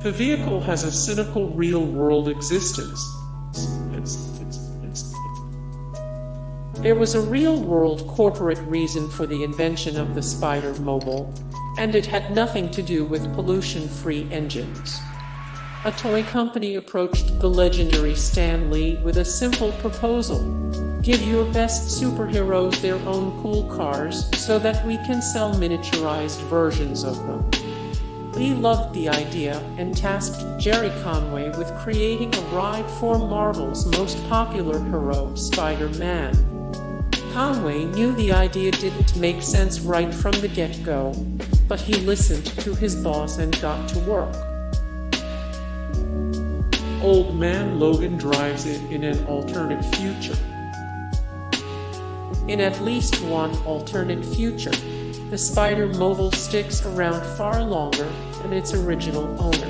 The vehicle has a cynical real-world existence. There was a real-world corporate reason for the invention of the Spider-Mobile, and it had nothing to do with pollution-free engines. A toy company approached the legendary Stan Lee with a simple proposal: give your best superheroes their own cool cars so that we can sell miniaturized versions of them. Lee loved the idea and tasked Gerry Conway with creating a ride for Marvel's most popular hero, Spider-Man. Conway knew the idea didn't make sense right from the get-go, but he listened to his boss and got to work. Old Man Logan drives it in an alternate future. In at least one alternate future, the Spider-Mobile sticks around far longer than its original owner.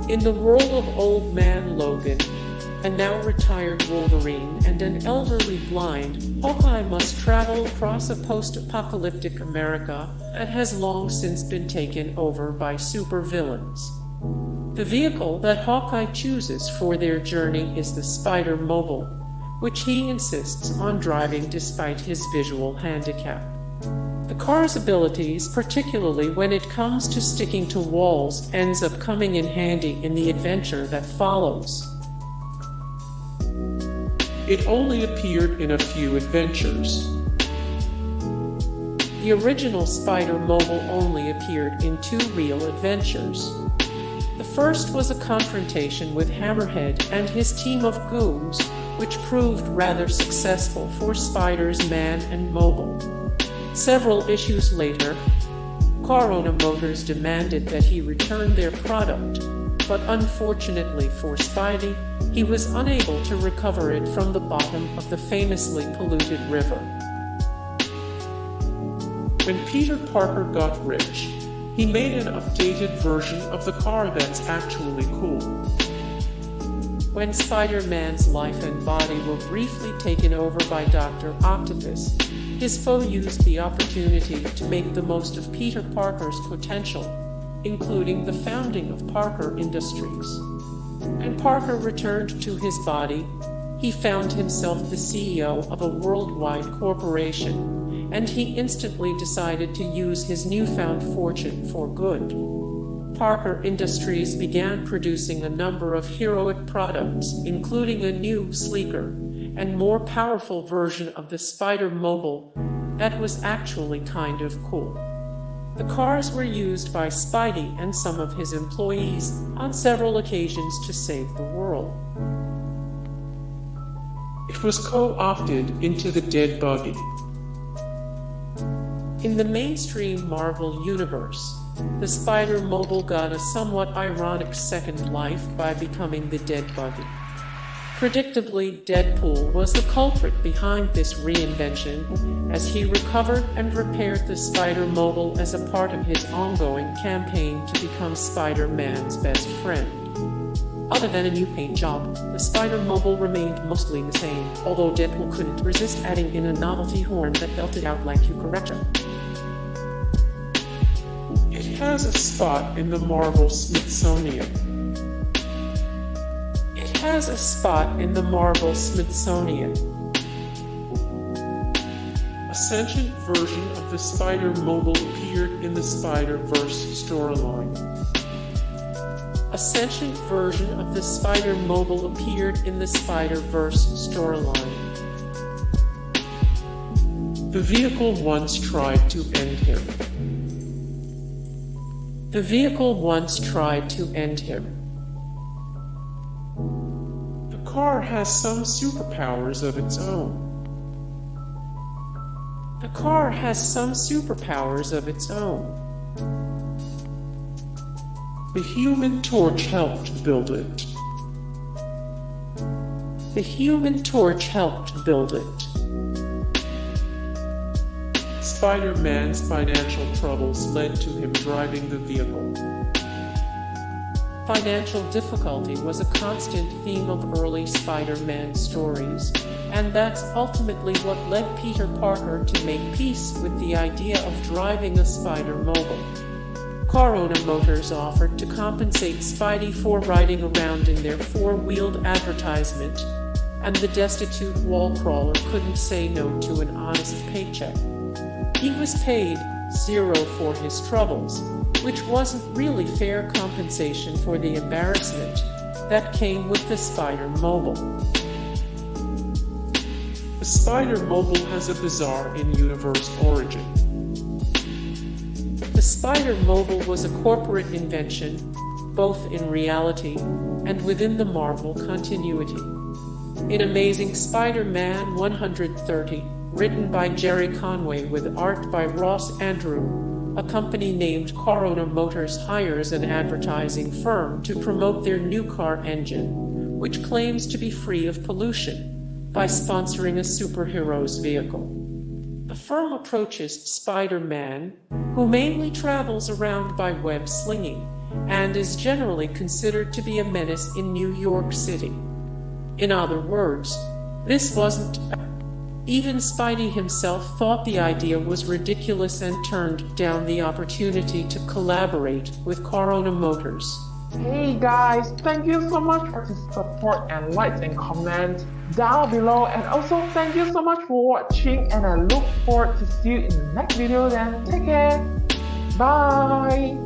In the role of Old Man Logan, a now retired Wolverine and an elderly blind Hawkeye must travel across a post-apocalyptic America that has long since been taken over by supervillains. The vehicle that Hawkeye chooses for their journey is the Spider-Mobile, which he insists on driving despite his visual handicap. The car's abilities, particularly when it comes to sticking to walls, ends up coming in handy in the adventure that follows. It only appeared in a few adventures. The original Spider-Mobile only appeared in 2 real adventures. The first was a confrontation with Hammerhead and his team of goons, which proved rather successful for Spider's Man and Mobile. Several issues later, Corona Motors demanded that he return their product, but unfortunately for Spidey, he was unable to recover it from the bottom of the famously polluted river. When Peter Parker got rich, he made an updated version of the car that's actually cool. When Spider-Man's life and body were briefly taken over by Dr. Octopus, his foe used the opportunity to make the most of Peter Parker's potential, including the founding of Parker Industries. When Parker returned to his body, he found himself the CEO of a worldwide corporation, and he instantly decided to use his newfound fortune for good. Parker Industries began producing a number of heroic products, including a new, sleeker, and more powerful version of the Spider-Mobile that was actually kind of cool. The cars were used by Spidey and some of his employees on several occasions to save the world. It was co-opted into the Dead-Buggy. In the mainstream Marvel universe, the Spider-Mobile got a somewhat ironic second life by becoming the Dead-Buggy. Predictably, Deadpool was the culprit behind this reinvention, as he recovered and repaired the Spider-Mobile as a part of his ongoing campaign to become Spider-Man's best friend. Other than a new paint job, the Spider-Mobile remained mostly the same, although Deadpool couldn't resist adding in a novelty horn that belted out like cucaracha. It has a spot in the Marvel Smithsonian. Has a spot in the Marvel Smithsonian. A sentient version of the Spider-Mobile appeared in the Spider-Verse storyline. A sentient version of the Spider-Mobile appeared in the Spider-Verse storyline. The vehicle once tried to end him. The vehicle once tried to end him. The car has some superpowers of its own. The car has some superpowers of its own. The Human Torch helped build it. The Human Torch helped build it. Spider-Man's financial troubles led to him driving the vehicle. Financial difficulty was a constant theme of early Spider-Man stories, and that's ultimately what led Peter Parker to make peace with the idea of driving a Spider-Mobile. Corona Motors offered to compensate Spidey for riding around in their four-wheeled advertisement, and the destitute wall crawler couldn't say no to an honest paycheck. He was paid $0 for his troubles, which wasn't really fair compensation for the embarrassment that came with the Spider-Mobile. The Spider-Mobile has a bizarre in-universe origin. The Spider-Mobile was a corporate invention, both in reality and within the Marvel continuity. In Amazing Spider-Man 130, written by Gerry Conway with art by Russ and Andru, a company named Corona Motors hires an advertising firm to promote their new car engine, which claims to be free of pollution, by sponsoring a superhero's vehicle. The firm approaches Spider-Man, who mainly travels around by web-slinging, and is generally considered to be a menace in New York City. In other words, this wasn't. Even Spidey himself thought the idea was ridiculous and turned down the opportunity to collaborate with Corona Motors. Hey guys, thank you so much for the support and likes and comments down below, and also thank you so much for watching, and I look forward to see you in the next video. Then take care, bye.